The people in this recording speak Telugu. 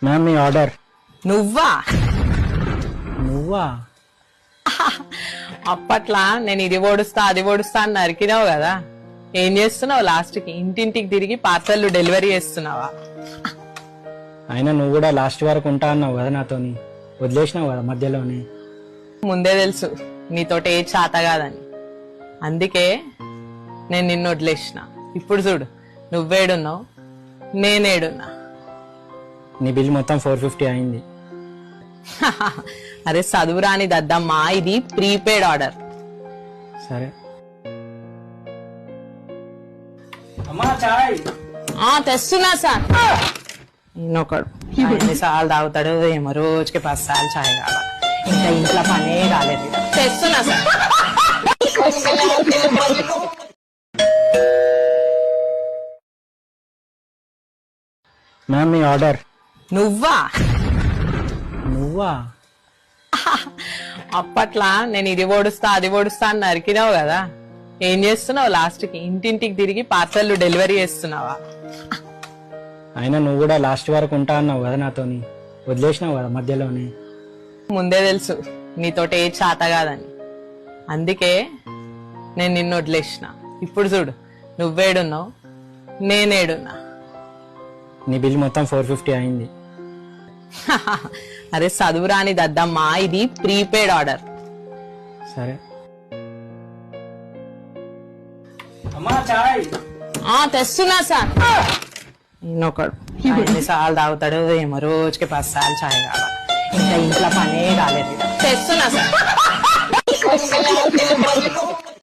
మ్యామ్ మీ ఆర్డర్. నువ్వా? నువ్వా? అప్పట్లా నేను ఇది ఓడుస్తా అది ఓడుస్తా అని నరికినావు కదా, ఏం చేస్తున్నావు? లాస్ట్ కి ఇంటింటికి తిరిగి పార్సల్ డెలివరీ చేస్తున్నావా? అయినా నువ్వు కూడా లాస్ట్ వరకు ఉంటా అన్నావు కదా నాతోని, వదిలేసినావు కదా మధ్యలోనే. ముందే తెలుసు నీతోటి ఏ చేత కాదని, అందుకే నేను నిన్ను వదిలేసిన. ఇప్పుడు చూడు, నువ్వేడున్నావు, నేనేడున్నా. నీ బిల్ మొత్తం 450 అయింది. అరే చదువురాని దద్దమ్మా, ఇది ప్రీపెయిడ్ ఆర్డర్. సరే అమ్మా చాయ్. తెస్తున్నా సార్. ఇన్నొకడు ఎన్నిసార్లు తాగుతాడు ఏమో, రోజుకి 10 సార్లు చాయ్ కావాలి. ఇంకా ఇంట్లో పనే కాలేదు. తెస్తున్నా సార్. మ్యామ్ మీ ఆర్డర్. నువ్వా? నువ్వా? అప్పట్లా నేను ఇది ఓడుస్తా అది ఓడుస్తా అని నరికినావు కదా, ఏం చేస్తున్నావు? లాస్ట్ కి ఇంటింటికి తిరిగి పార్సల్ డెలివరీ చేస్తున్నావా? అయినా నువ్వు కూడా లాస్ట్ వరకు ఉంటా అన్నావు కదా నాతోని, వదిలేసినావు కదా మధ్యలోనే. ముందే తెలుసు నీతోటి ఏ చేత కాదని, అందుకే నేను నిన్ను వదిలేసిన. ఇప్పుడు చూడు, నువ్వేడున్నావు, నేనేడున్నా. నీ బిల్ మొత్తం 450 అయింది. అరే చదువురాని దద్దమ్మా, ఇది ప్రీపెయిడ్ ఆర్డర్. సరే అమ్మా చాయ్. తెస్తున్నా సార్. ఇన్నొకడు ఎన్నిసార్లు తాగుతాడు ఏమో, రోజుకి 10 సార్లు చాయ్ కావాలి. ఇంకా ఇంట్లో పనే కాలేదు. తెస్తున్నా సార్.